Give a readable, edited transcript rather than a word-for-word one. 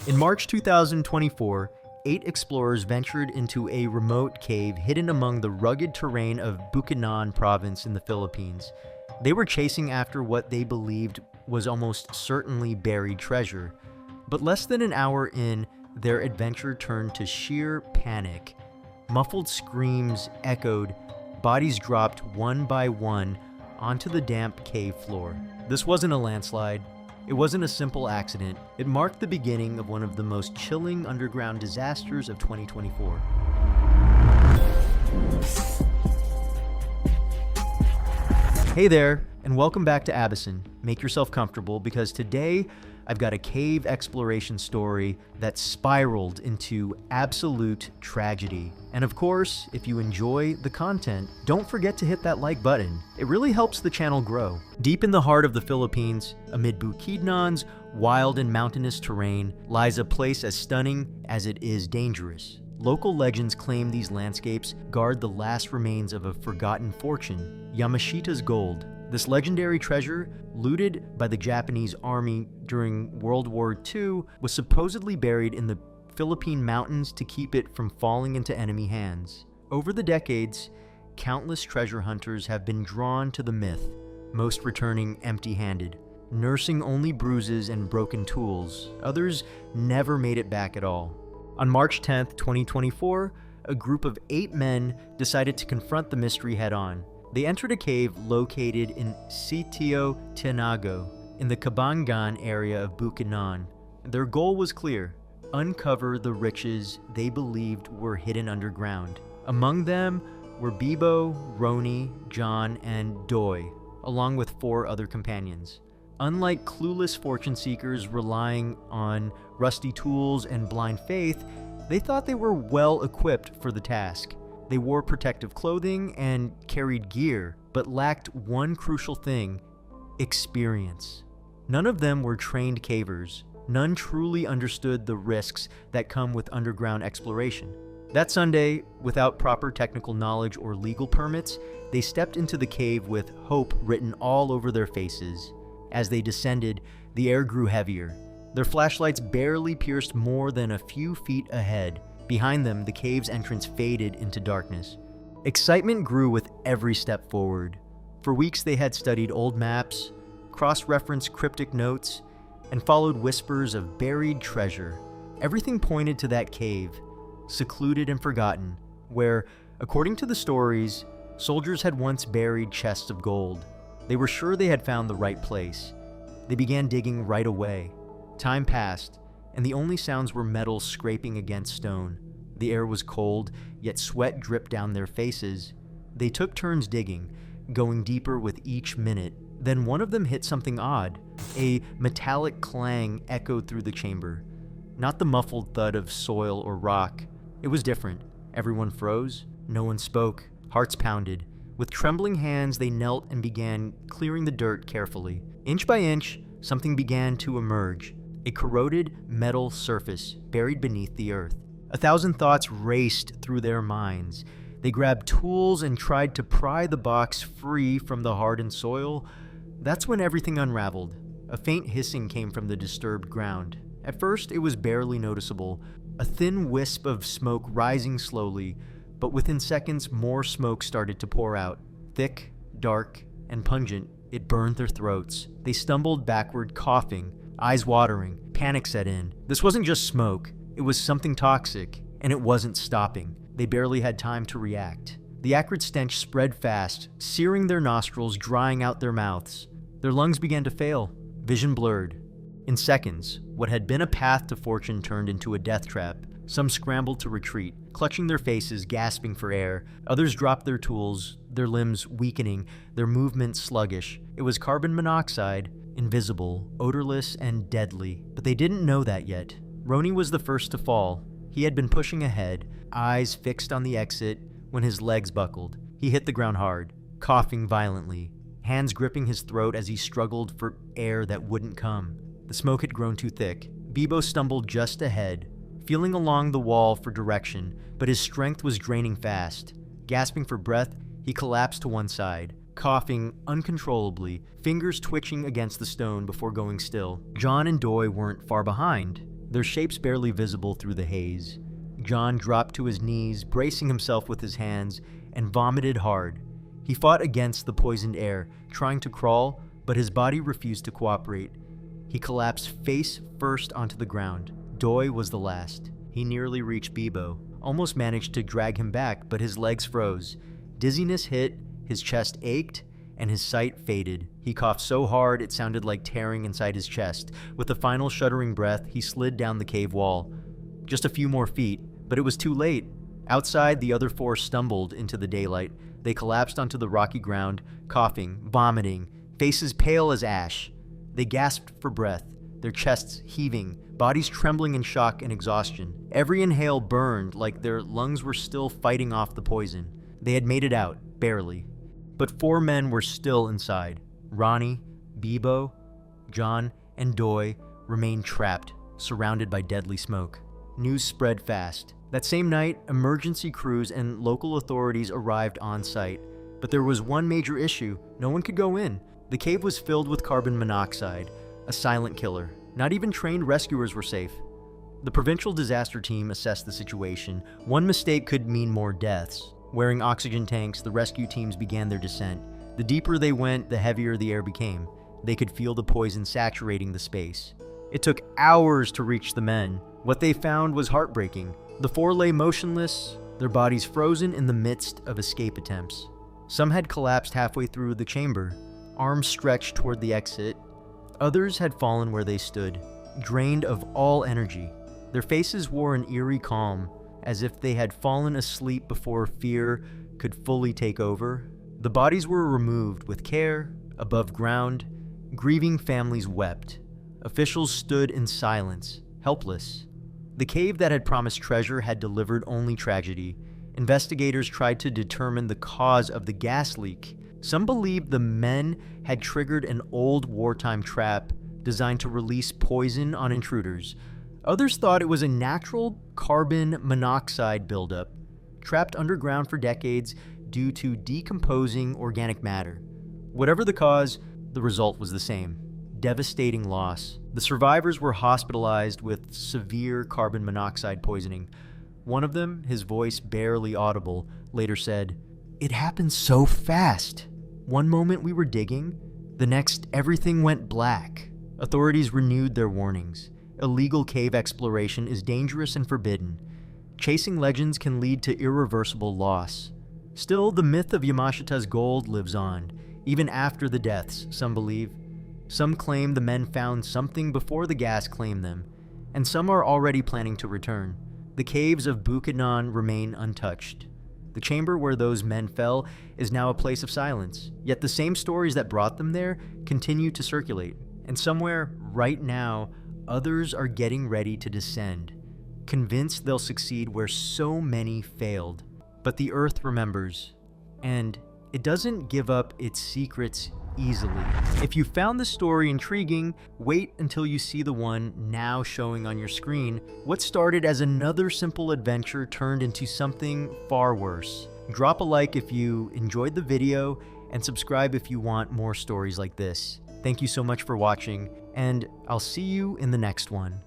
In March 2024, 8 explorers ventured into a remote cave hidden among the rugged terrain of Bukidnon province in the Philippines. They were chasing after what they believed was almost certainly buried treasure. But less than an hour in, their adventure turned to sheer panic. Muffled screams echoed, bodies dropped one by one onto the damp cave floor. This wasn't a landslide. It wasn't a simple accident. It marked the beginning of one of the most chilling underground disasters of 2024. Hey there, and welcome back to Abyssin. Make yourself comfortable because today I've got a cave exploration story that spiraled into absolute tragedy. And of course, if you enjoy the content, don't forget to hit that like button. It really helps the channel grow. Deep in the heart of the Philippines, amid Bukidnon's wild and mountainous terrain, lies a place as stunning as it is dangerous. Local legends claim these landscapes guard the last remains of a forgotten fortune, Yamashita's gold. This legendary treasure, looted by the Japanese army during World War II, was supposedly buried in the Philippine mountains to keep it from falling into enemy hands. Over the decades, countless treasure hunters have been drawn to the myth, most returning empty-handed, nursing only bruises and broken tools. Others never made it back at all. On March 10th, 2024, a group of 8 men decided to confront the mystery head-on. They entered a cave located in Sitio Tinago, in the Cabangan area of Bukidnon. Their goal was clear: uncover the riches they believed were hidden underground. Among them were Bibo, Roni, John, and Doi, along with 4 other companions. Unlike clueless fortune seekers relying on rusty tools and blind faith, they thought they were well equipped for the task. They wore protective clothing and carried gear, but lacked one crucial thing: experience. None of them were trained cavers. None truly understood the risks that come with underground exploration. That Sunday, without proper technical knowledge or legal permits, they stepped into the cave with hope written all over their faces. As they descended, the air grew heavier. Their flashlights barely pierced more than a few feet ahead. Behind them, the cave's entrance faded into darkness. Excitement grew with every step forward. For weeks they had studied old maps, cross-referenced cryptic notes, and followed whispers of buried treasure. Everything pointed to that cave, secluded and forgotten, where, according to the stories, soldiers had once buried chests of gold. They were sure they had found the right place. They began digging right away. Time passed, and the only sounds were metal scraping against stone. The air was cold, yet sweat dripped down their faces. They took turns digging, going deeper with each minute. Then one of them hit something odd. A metallic clang echoed through the chamber. Not the muffled thud of soil or rock. It was different. Everyone froze. No one spoke. Hearts pounded. With trembling hands, they knelt and began clearing the dirt carefully. Inch by inch, something began to emerge. A corroded metal surface buried beneath the earth. 1,000 thoughts raced through their minds. They grabbed tools and tried to pry the box free from the hardened soil. That's when everything unraveled. A faint hissing came from the disturbed ground. At first, it was barely noticeable, a thin wisp of smoke rising slowly, but within seconds, more smoke started to pour out. Thick, dark, and pungent, it burned their throats. They stumbled backward, coughing, eyes watering. Panic set in. This wasn't just smoke. It was something toxic, and it wasn't stopping. They barely had time to react. The acrid stench spread fast, searing their nostrils, drying out their mouths. Their lungs began to fail. Vision blurred. In seconds, what had been a path to fortune turned into a death trap. Some scrambled to retreat, clutching their faces, gasping for air. Others dropped their tools, their limbs weakening, their movements sluggish. It was carbon monoxide, invisible, odorless, and deadly. But they didn't know that yet. Roni was the first to fall. He had been pushing ahead, eyes fixed on the exit, when his legs buckled. He hit the ground hard, coughing violently, hands gripping his throat as he struggled for air that wouldn't come. The smoke had grown too thick. Bibo stumbled just ahead, feeling along the wall for direction, but his strength was draining fast. Gasping for breath, he collapsed to one side, coughing uncontrollably, fingers twitching against the stone before going still. John and Doi weren't far behind. their shapes barely visible through the haze. John dropped to his knees, bracing himself with his hands, and vomited hard. He fought against the poisoned air, trying to crawl, but his body refused to cooperate. He collapsed face first onto the ground. Doi was the last. He nearly reached Bibo, almost managed to drag him back, but his legs froze. Dizziness hit, his chest ached, and his sight faded. He coughed so hard it sounded like tearing inside his chest. With a final shuddering breath, he slid down the cave wall. Just a few more feet, but it was too late. Outside, the other four stumbled into the daylight. They collapsed onto the rocky ground, coughing, vomiting, faces pale as ash. They gasped for breath, their chests heaving, bodies trembling in shock and exhaustion. Every inhale burned like their lungs were still fighting off the poison. They had made it out, barely. But four men were still inside. Ronnie, Bibo, John, and Doi remained trapped, surrounded by deadly smoke. News spread fast. That same night, emergency crews and local authorities arrived on site. But there was one major issue. No one could go in. The cave was filled with carbon monoxide, a silent killer. Not even trained rescuers were safe. The provincial disaster team assessed the situation. One mistake could mean more deaths. Wearing oxygen tanks, the rescue teams began their descent. The deeper they went, the heavier the air became. They could feel the poison saturating the space. It took hours to reach the men. What they found was heartbreaking. The four lay motionless, their bodies frozen in the midst of escape attempts. Some had collapsed halfway through the chamber, arms stretched toward the exit. Others had fallen where they stood, drained of all energy. Their faces wore an eerie calm, as if they had fallen asleep before fear could fully take over. The bodies were removed with care, above ground. Grieving families wept. Officials stood in silence, helpless. The cave that had promised treasure had delivered only tragedy. Investigators tried to determine the cause of the gas leak. Some believed the men had triggered an old wartime trap designed to release poison on intruders. Others thought it was a natural carbon monoxide buildup, trapped underground for decades due to decomposing organic matter. Whatever the cause, the result was the same: devastating loss. The survivors were hospitalized with severe carbon monoxide poisoning. One of them, his voice barely audible, later said, "It happened so fast. One moment we were digging, the next everything went black." Authorities renewed their warnings. Illegal cave exploration is dangerous and forbidden. Chasing legends can lead to irreversible loss. Still, the myth of Yamashita's gold lives on, even after the deaths, some believe. Some claim the men found something before the gas claimed them, and some are already planning to return. The caves of Bukidnon remain untouched. The chamber where those men fell is now a place of silence, yet the same stories that brought them there continue to circulate. And somewhere, right now, others are getting ready to descend, convinced they'll succeed where so many failed. But the earth remembers, and it doesn't give up its secrets easily. If you found the story intriguing, wait until you see the one now showing on your screen. What started as another simple adventure turned into something far worse. Drop a like if you enjoyed the video, and subscribe if you want more stories like this. Thank you so much for watching, and I'll see you in the next one.